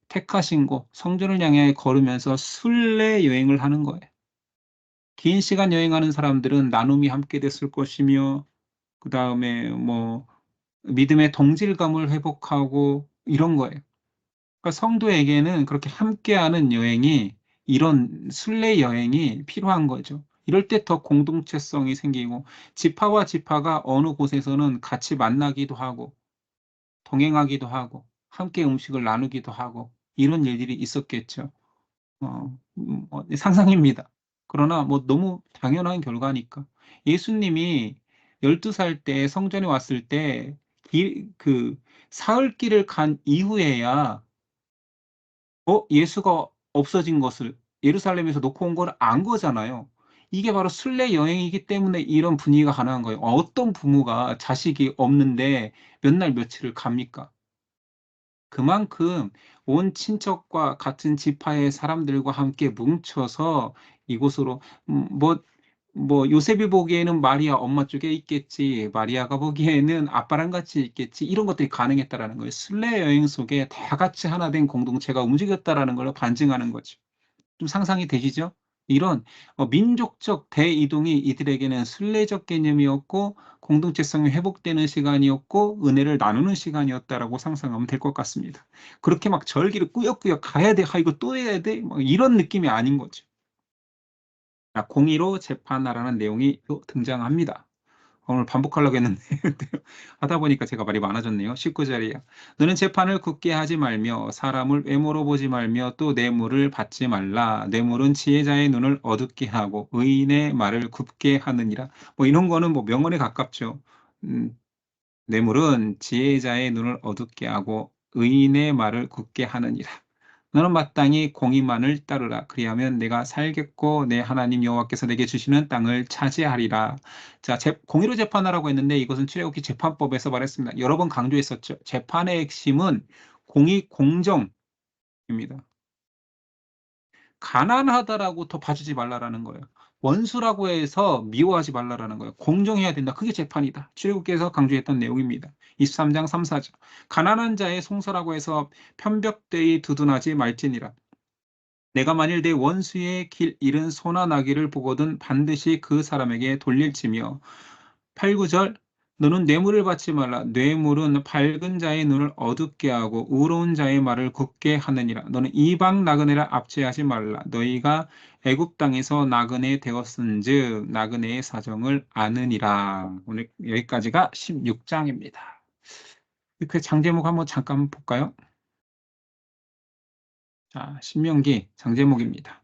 택하신 곳 성전을 향해 걸으면서 순례 여행을 하는 거예요. 긴 시간 여행하는 사람들은 나눔이 함께 됐을 것이며 그다음에 뭐 믿음의 동질감을 회복하고 이런 거예요. 그러니까 성도에게는 그렇게 함께하는 여행이 이런 순례 여행이 필요한 거죠. 이럴 때 더 공동체성이 생기고 지파와 지파가 어느 곳에서는 같이 만나기도 하고 동행하기도 하고 함께 음식을 나누기도 하고 이런 일들이 있었겠죠. 상상입니다. 그러나 뭐 너무 당연한 결과니까. 예수님이 12살 때 성전에 왔을 때 그 사흘길을 간 이후에야 예수가 없어진 것을 예루살렘에서 놓고 온 걸 안 거잖아요. 이게 바로 순례 여행이기 때문에 이런 분위기가 가능한 거예요. 어떤 부모가 자식이 없는데 몇 날 며칠을 갑니까? 그만큼 온 친척과 같은 지파의 사람들과 함께 뭉쳐서 이곳으로 요셉이 보기에는 마리아 엄마 쪽에 있겠지, 마리아가 보기에는 아빠랑 같이 있겠지, 이런 것들이 가능했다라는 거예요. 순례 여행 속에 다 같이 하나 된 공동체가 움직였다라는 걸 반증하는 거죠. 좀 상상이 되시죠? 이런 민족적 대이동이 이들에게는 순례적 개념이었고 공동체성이 회복되는 시간이었고 은혜를 나누는 시간이었다라고 상상하면 될 것 같습니다. 그렇게 막 절기를 꾸역꾸역 가야 돼, 이거 또 해야 돼, 막 이런 느낌이 아닌 거죠. 자, 공의로 재판하라는 내용이 또 등장합니다. 오늘 반복하려고 했는데 하다 보니까 제가 말이 많아졌네요. 19절이에요. 너는 재판을 굳게 하지 말며 사람을 외모로 보지 말며 또 뇌물을 받지 말라. 뇌물은 지혜자의 눈을 어둡게 하고 의인의 말을 굽게 하느니라. 뭐 이런 거는 뭐 명언에 가깝죠. 음, 뇌물은 지혜자의 눈을 어둡게 하고 의인의 말을 굳게 하느니라. 너는 마땅히 공의만을 따르라. 그리하면 내가 살겠고 내 하나님 여호와께서 내게 주시는 땅을 차지하리라. 자, 공의로 재판하라고 했는데 이것은 출애굽기 재판법에서 말했습니다. 여러 번 강조했었죠. 재판의 핵심은 공의, 공정입니다. 가난하다라고 더 봐주지 말라라는 거예요. 원수라고 해서 미워하지 말라라는 거예요. 공정해야 된다. 그게 재판이다. 출애굽기에서 강조했던 내용입니다. 23장 3, 4절. 가난한 자의 송사라고 해서 편벽되이 두둔하지 말지니라. 내가 만일 내 원수의 길 잃은 소나 나귀를 보거든 반드시 그 사람에게 돌릴지며 8, 9절 너는 뇌물을 받지 말라. 뇌물은 밝은 자의 눈을 어둡게 하고 의로운 자의 말을 굳게 하느니라. 너는 이방 나그네를 압제하지 말라. 너희가 애굽 땅에서 나그네 되었은즉 나그네의 사정을 아느니라. 오늘 여기까지가 16장입니다. 그 장제목 한번 잠깐 볼까요? 자, 신명기 장제목입니다.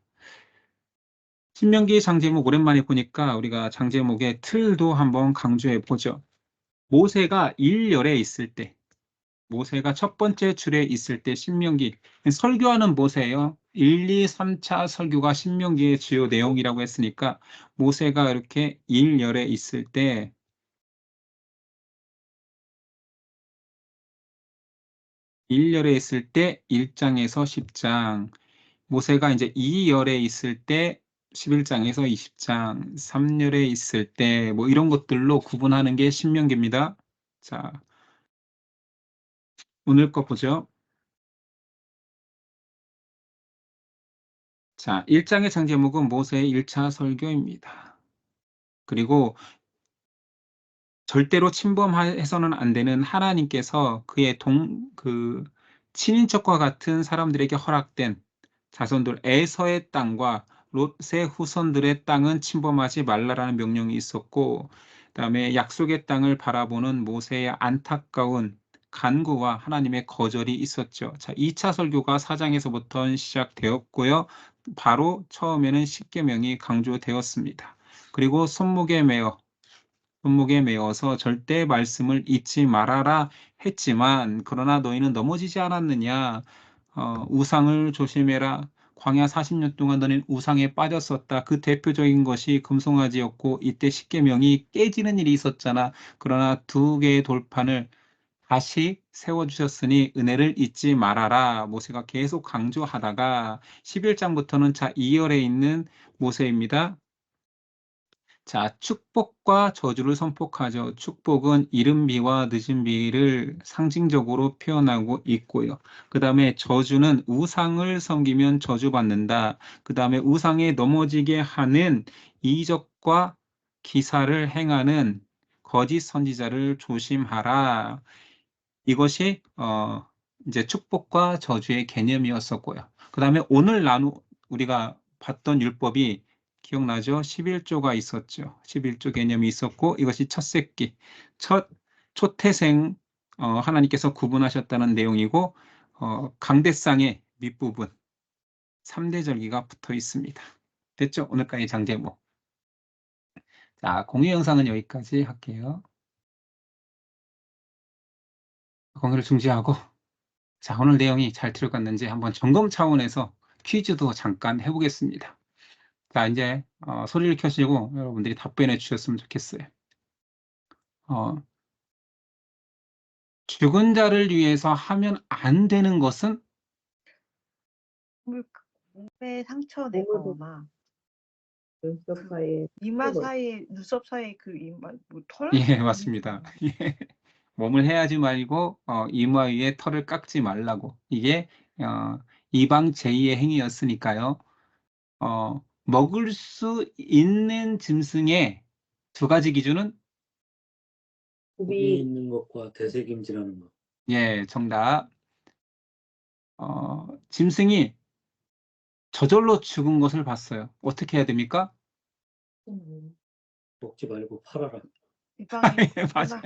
신명기 장제목 오랜만에 보니까 우리가 장제목의 틀도 한번 강조해 보죠. 모세가 일열에 있을 때, 모세가 첫 번째 줄에 있을 때 신명기, 설교하는 모세예요. 1, 2, 3차 설교가 신명기의 주요 내용이라고 했으니까 모세가 이렇게 일열에 있을 때, 일열에 있을 때 1장에서 10장, 모세가 이제 2열에 있을 때 11장에서 20장, 3열에 있을 때 뭐 이런 것들로 구분하는 게 신명기입니다. 자, 오늘 거 보죠. 자, 1장의 장제목은 모세의 1차 설교입니다. 그리고 절대로 침범해서는 안 되는 하나님께서 그의 친인척과 같은 사람들에게 허락된 자손들 에서의 땅과 롯의 후손들의 땅은 침범하지 말라라는 명령이 있었고, 그다음에 약속의 땅을 바라보는 모세의 안타까운 간구와 하나님의 거절이 있었죠. 자, 2차 설교가 4장에서부터 시작되었고요. 바로 처음에는 십계명이 강조되었습니다. 그리고 손목에 메어서 절대 말씀을 잊지 말아라 했지만 그러나 너희는 넘어지지 않았느냐 우상을 조심해라 광야 40년 동안 너는 우상에 빠졌었다. 그 대표적인 것이 금송아지였고 이때 십계명이 깨지는 일이 있었잖아. 그러나 두 개의 돌판을 다시 세워주셨으니 은혜를 잊지 말아라. 모세가 계속 강조하다가 11장부터는 자 2열에 있는 모세입니다. 자, 축복과 저주를 선포하죠. 축복은 이른 비와 늦은 비를 상징적으로 표현하고 있고요. 그 다음에 저주는 우상을 섬기면 저주받는다. 그 다음에 우상에 넘어지게 하는 이적과 기사를 행하는 거짓 선지자를 조심하라. 이것이 이제 축복과 저주의 개념이었었고요. 그 다음에 오늘 우리가 봤던 율법이 기억나죠? 11조가 있었죠. 11조 개념이 있었고 이것이 첫 새끼, 첫 초태생 하나님께서 구분하셨다는 내용이고 강대상의 밑부분 3대 절기가 붙어 있습니다. 됐죠? 오늘까지 장제목. 자, 공유 영상은 여기까지 할게요. 공유를 중지하고 자, 오늘 내용이 잘 들어갔는지 한번 점검 차원에서 퀴즈도 잠깐 해보겠습니다. 자, 이제 소리를 켜시고 여러분들이 답변해 주셨으면 좋겠어요. 죽은 자를 위해서 하면 안 되는 것은 몸에 상처 내거나 눈썹 사이에 이마 사이에 눈썹 사이에 그 이마 털? 예, 맞습니다. 예. 몸을 해하지 말고 이마 위에 털을 깎지 말라고. 이게 이방 제2의 행위였으니까요. 먹을 수 있는 짐승의 두 가지 기준은 굽이 있는 것과 되새김질하는 것. 예, 정답. 짐승이 저절로 죽은 것을 봤어요. 어떻게 해야 됩니까? 먹지 말고 팔아라. 이방인 예, 맞아요.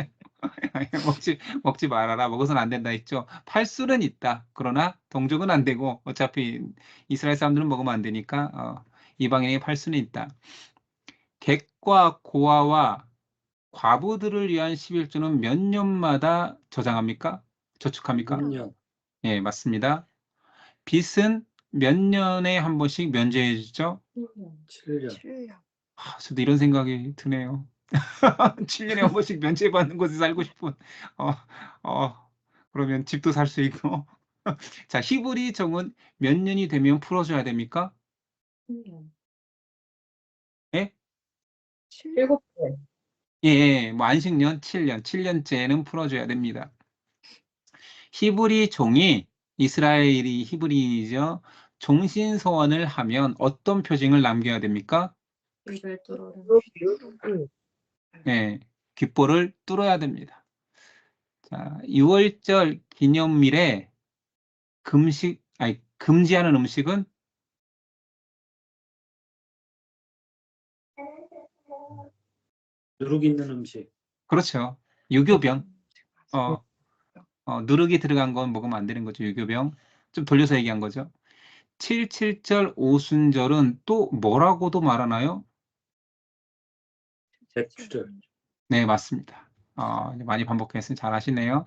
먹지 말아라. 먹어서는 안 된다 했죠. 팔 수는 있다. 그러나 동족은 안 되고 어차피 이스라엘 사람들은 먹으면 안 되니까 이방인에게 팔 수는 있다. 객과 고아와 과부들을 위한 11조는 몇 년마다 저장합니까? 저축합니까? 3년. 예, 맞습니다. 빚은 몇 년에 한 번씩 면제해 주죠? 7년. 7년. 저도 이런 생각이 드네요. 7년에 한 번씩 면제받는 곳에 살고 싶은. 어, 그러면 집도 살 수 있고. 자, 히브리 정은 몇 년이 되면 풀어줘야 됩니까? 예? 7곱 개. 예, 뭐 안식년 7년, 7년째는 풀어줘야 됩니다. 히브리 종이 이스라엘이 히브리인이죠. 종신 소원을 하면 어떤 표징을 남겨야 됩니까? 입을 뚫어라. 네, 귓볼을 뚫어야 됩니다. 자, 6월절 기념일에 금지하는 음식은 누룩 있는 음식. 그렇죠. 유교병. 누룩이 들어간 건 먹으면 안 되는 거죠. 유교병. 좀 돌려서 얘기한 거죠. 77절 오순절은 또 뭐라고도 말하나요? 제추절. 네, 맞습니다. 많이 반복했으니 잘 아시네요.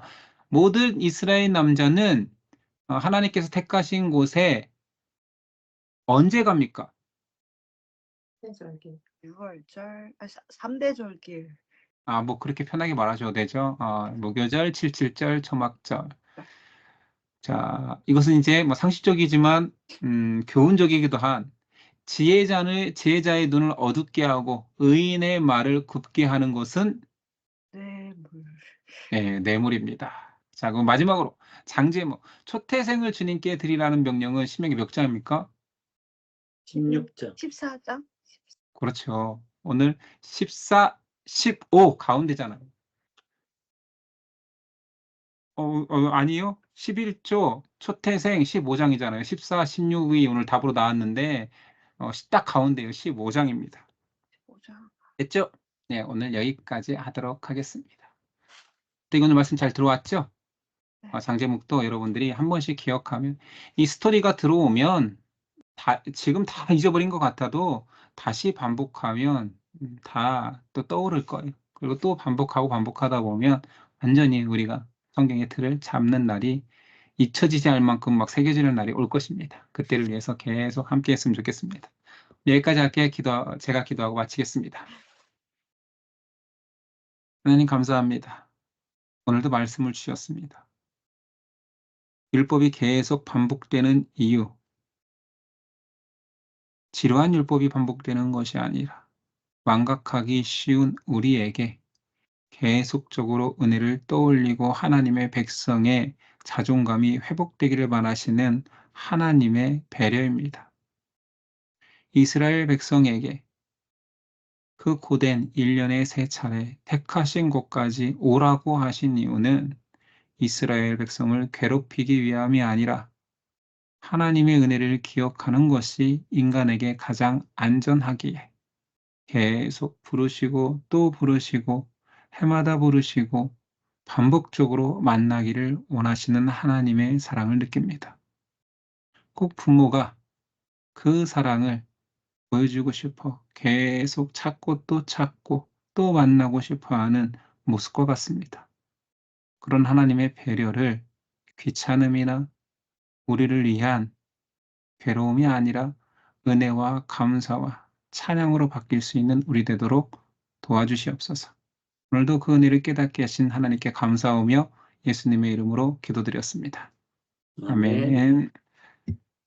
모든 이스라엘 남자는 하나님께서 택하신 곳에 언제 갑니까? 6월절, 3대 절기. 뭐 그렇게 편하게 말하셔도 되죠. 무교절, 77절, 초막절. 자, 이것은 이제 뭐 상식적이지만 교훈적이기도 한 지혜자의 눈을 어둡게 하고 의인의 말을 굽게 하는 것은 뇌물. 네, 뇌물입니다. 자, 그럼 마지막으로 장제목 초태생을 주님께 드리라는 명령은 신명기 몇 장입니까? 16장. 14장? 그렇죠. 오늘 14, 15 가운데잖아요. 아니요. 11조 초태생 15장이잖아요. 14, 16이 오늘 답으로 나왔는데 딱 가운데요. 15장입니다. 15장. 됐죠? 네, 오늘 여기까지 하도록 하겠습니다. 오늘 말씀 잘 들어왔죠? 장제목도 여러분들이 한 번씩 기억하면 이 스토리가 들어오면 지금 다 잊어버린 것 같아도 다시 반복하면 다 또 떠오를 거예요. 그리고 또 반복하다 보면 완전히 우리가 성경의 틀을 잡는 날이 잊혀지지 않을 만큼 막 새겨지는 날이 올 것입니다. 그때를 위해서 계속 함께 했으면 좋겠습니다. 여기까지 할게 제가 기도하고 마치겠습니다. 하나님 감사합니다. 오늘도 말씀을 주셨습니다. 율법이 계속 반복되는 이유, 지루한 율법이 반복되는 것이 아니라 망각하기 쉬운 우리에게 계속적으로 은혜를 떠올리고 하나님의 백성의 자존감이 회복되기를 바라시는 하나님의 배려입니다. 이스라엘 백성에게 그 고된 1년에 3차례 택하신 곳까지 오라고 하신 이유는 이스라엘 백성을 괴롭히기 위함이 아니라 하나님의 은혜를 기억하는 것이 인간에게 가장 안전하기에 계속 부르시고 또 부르시고 해마다 부르시고 반복적으로 만나기를 원하시는 하나님의 사랑을 느낍니다. 꼭 부모가 그 사랑을 보여주고 싶어 계속 찾고 또 만나고 싶어 하는 모습과 같습니다. 그런 하나님의 배려를 귀찮음이나 우리를 위한 괴로움이 아니라 은혜와 감사와 찬양으로 바뀔 수 있는 우리 되도록 도와주시옵소서. 오늘도 그 은혜를 깨닫게 하신 하나님께 감사하며 예수님의 이름으로 기도드렸습니다. 아멘.